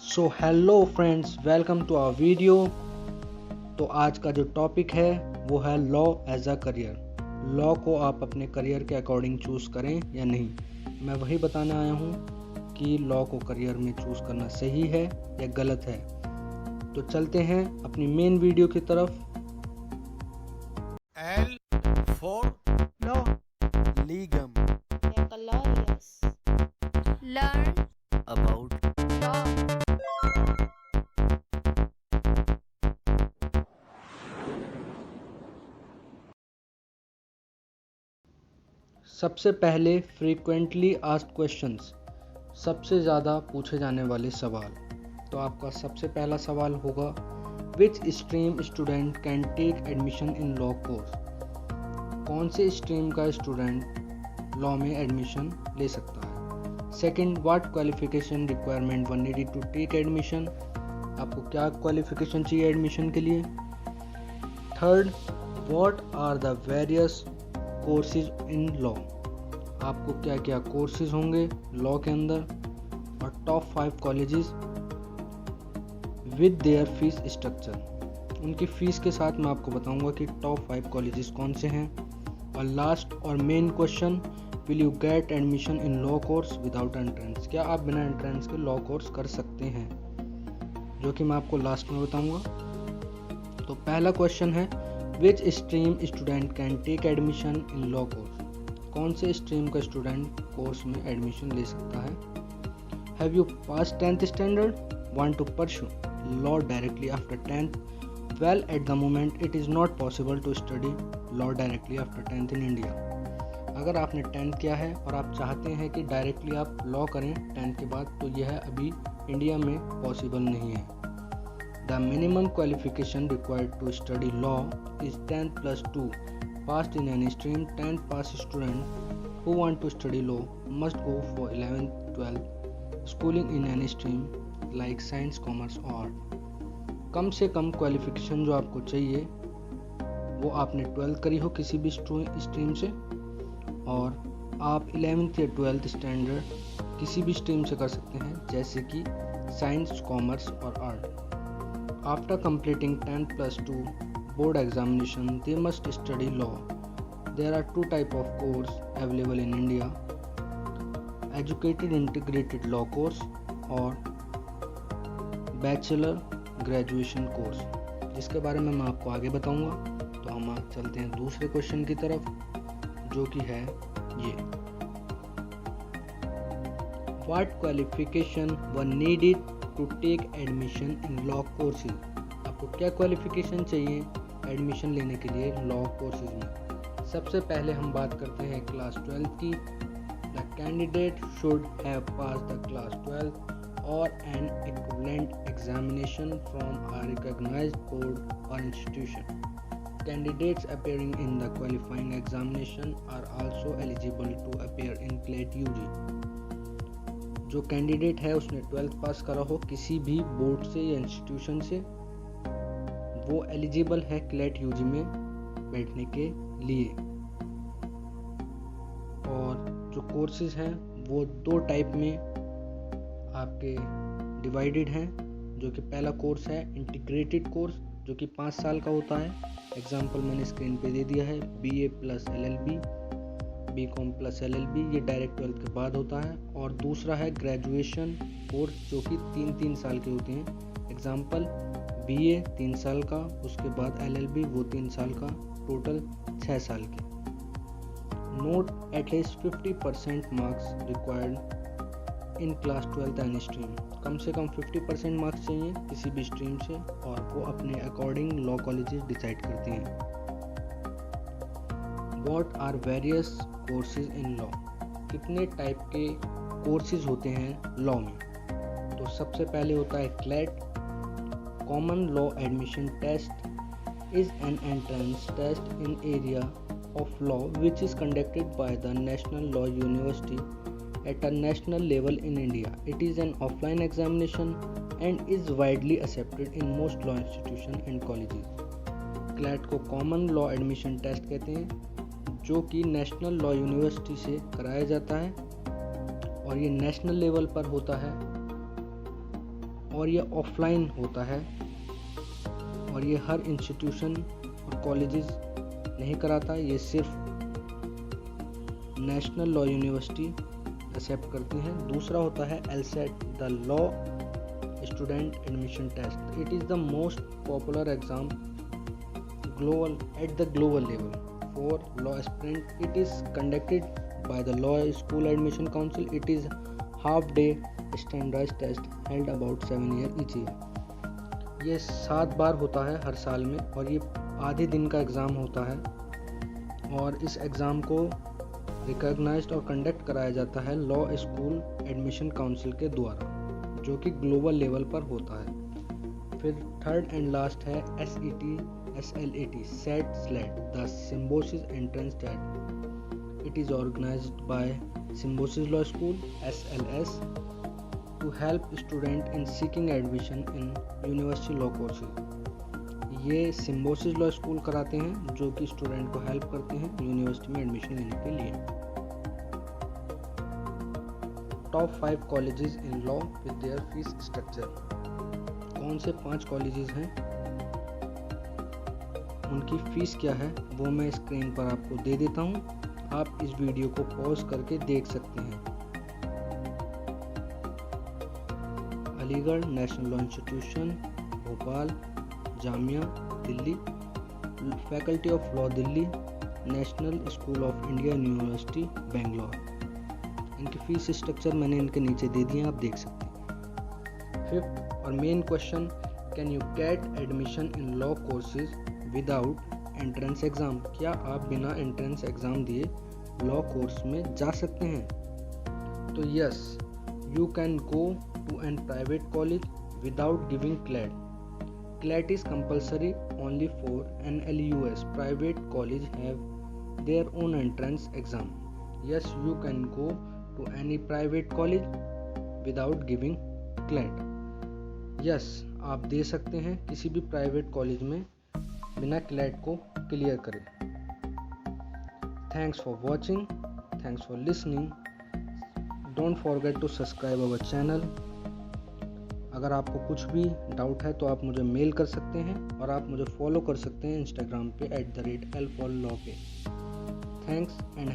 So hello friends, welcome to our video. तो आज का जो टॉपिक है वो है law as a career. Law को आप अपने करियर के अकॉर्डिंग चूज़ करें या नहीं। मैं वही बताने आया हूँ कि लॉ को करियर में चूज़ करना सही है या गलत है। तो चलते हैं अपनी मेन वीडियो की तरफ। L for law. Legum. Nicolaus. Learn About law. सबसे पहले फ्रीक्वेंटली आस्क्ड क्वेश्चंस, सबसे ज़्यादा पूछे जाने वाले सवाल। तो आपका सबसे पहला सवाल होगा, which stream student can take admission in law course. कौन से स्ट्रीम का स्टूडेंट लॉ में एडमिशन ले सकता है। Second, what qualification requirement one needed to take admission. आपको क्या क्वालिफिकेशन चाहिए एडमिशन के लिए। Third, what are the various courses in law. आपको क्या क्या कोर्सेज होंगे लॉ के अंदर। और top 5 colleges with their fees structure. उनकी फ़ीस के साथ मैं आपको बताऊंगा कि टॉप 5 कॉलेजेस कौन से हैं। और लास्ट और main question, will you get admission in law course without entrance. क्या आप बिना एंट्रेंस के लॉ कोर्स कर सकते हैं, जो कि मैं आपको लास्ट में बताऊंगा। तो पहला क्वेश्चन है, which stream student can take admission in law course. कौन से स्ट्रीम का स्टूडेंट कोर्स में एडमिशन ले सकता है। Have you pass 10th standard, want to pursue law directly after 10th। Well, at the moment it is not possible to study law directly after 10th in India. अगर आपने 10th किया है और आप चाहते हैं कि डायरेक्टली आप लॉ करें 10th के बाद, तो यह अभी इंडिया में पॉसिबल नहीं है। The minimum qualification required to study law is 10th plus 2 passed in any stream. 10th pass student who want to study law must go for 11th 12th schooling in any stream like science, commerce or art. कम से कम qualification जो आपको चाहिए वो आपने 12th करी हो किसी भी स्ट्रीम से, और आप 11th या 12th स्टैंडर्ड किसी भी स्ट्रीम से कर सकते हैं, जैसे कि साइंस, कॉमर्स और art. After completing 10th plus 2 board examination, they must study law. There are two types of course available in India: educated integrated law course और bachelor graduation course, जिसके बारे में मैं आपको आगे बताऊंगा। तो हम आज चलते हैं दूसरे क्वेश्चन की तरफ, जो कि है ये, What qualification were needed to take admission in law courses. आपको क्या क्वालिफिकेशन चाहिए एडमिशन लेने के लिए लॉ कोर्सेज में। सबसे पहले हम बात करते हैं क्लास 12 की। The candidate should have pass the class 12 or an equivalent examination from a recognised board or institution. Candidates appearing in the qualifying examination are also eligible to appear in CLAT UG. जो candidate है उसने 12th पास करा हो किसी भी board से या institution से, वो एलिजिबल है क्लेट यूजी में बैठने के लिए। और जो कोर्सेज हैं वो 2 टाइप में आपके डिवाइडेड हैं, जो कि पहला कोर्स है इंटीग्रेटेड कोर्स, जो कि 5 साल का होता है। एग्जाम्पल मैंने स्क्रीन पे दे दिया है, BA plus LLB, BCom plus LLB, ये डायरेक्ट 12th के बाद होता है। और दूसरा है ग्रेजुएशन कोर्स, जो कि 3 साल के होते हैं। एग्जाम्पल BA 3 साल का, उसके बाद LLB वो 3 साल का, टोटल 6 साल के। Note, at least 50% marks required in class 12th any stream. कम से कम 50% मार्क्स चाहिए किसी भी स्ट्रीम से, और वो अपने अकॉर्डिंग लॉ कॉलेजेस डिसाइड करती हैं। What are various courses in law? कितने टाइप के कोर्सेज होते हैं लॉ में। तो सबसे पहले होता है CLAT, common law admission test is an entrance test in area of law which is conducted by the national law university at a national level in India. It is an offline examination and is widely accepted in most law institutions and colleges. CLAT को common law admission test कहते हैं, जो कि national law university से कराया जाता है, और ये नेशनल लेवल पर होता है और ये ऑफलाइन होता है और ये हर इंस्टीट्यूशन और कॉलेजेस नहीं कराता, ये सिर्फ नेशनल लॉ यूनिवर्सिटी एक्सेप्ट करती हैं। दूसरा होता है LSAT, the law student admission test. It is the most popular exam global at the global level for law aspirant. It is conducted by the Law School Admission Council. It is half day standardized test held about 7 years each year. ये 7 बार होता है हर साल में और ये आधे दिन का एग्ज़ाम होता है और इस एग्ज़ाम को रिकॉग्नाइज्ड और कंडक्ट कराया जाता है लॉ स्कूल एडमिशन काउंसिल के द्वारा, जो कि ग्लोबल लेवल पर होता है। फिर थर्ड एंड लास्ट है SLAT, the Symbiosis Entrance Test. It is organized by Symbiosis Law School SLS to help student in seeking admission in university law courses. ये Symbiosis Law School कराते हैं जो कि स्टूडेंट को हेल्प करते हैं university में एडमिशन लेने के लिए। Top 5 colleges in law with their fees structure. कौन से 5 कॉलेजेस हैं, उनकी फ़ीस क्या है, वो मैं स्क्रीन पर आपको दे देता हूँ। आप इस वीडियो को पॉज करके देख सकते हैं। Aligarh national law institution, Bhopal, Jamia Delhi, faculty of law Delhi, national school of India university Bangalore. इनकी फ़ीस स्ट्रक्चर मैंने इनके नीचे दे दिए, आप देख सकते हैं। फिफ्थ और main question, can you get admission in law courses without entrance exam? क्या आप बिना एंट्रेंस एग्ज़ाम दिए लॉ कोर्स में जा सकते हैं? तो yes, you can go to an private college without giving CLAT. CLAT is compulsory only for NLUS. Private college have their own entrance exam. Yes, you can go to any private college without giving CLAT. Yes, आप दे सकते हैं किसी भी private college में बिना CLAT को clear करें। Thanks for watching, thanks for listening. Don't forget to subscribe our channel. अगर आपको कुछ भी डाउट है तो आप मुझे मेल कर सकते हैं और आप मुझे फॉलो कर सकते हैं इंस्टाग्राम पे @L4Law पे। Thanks and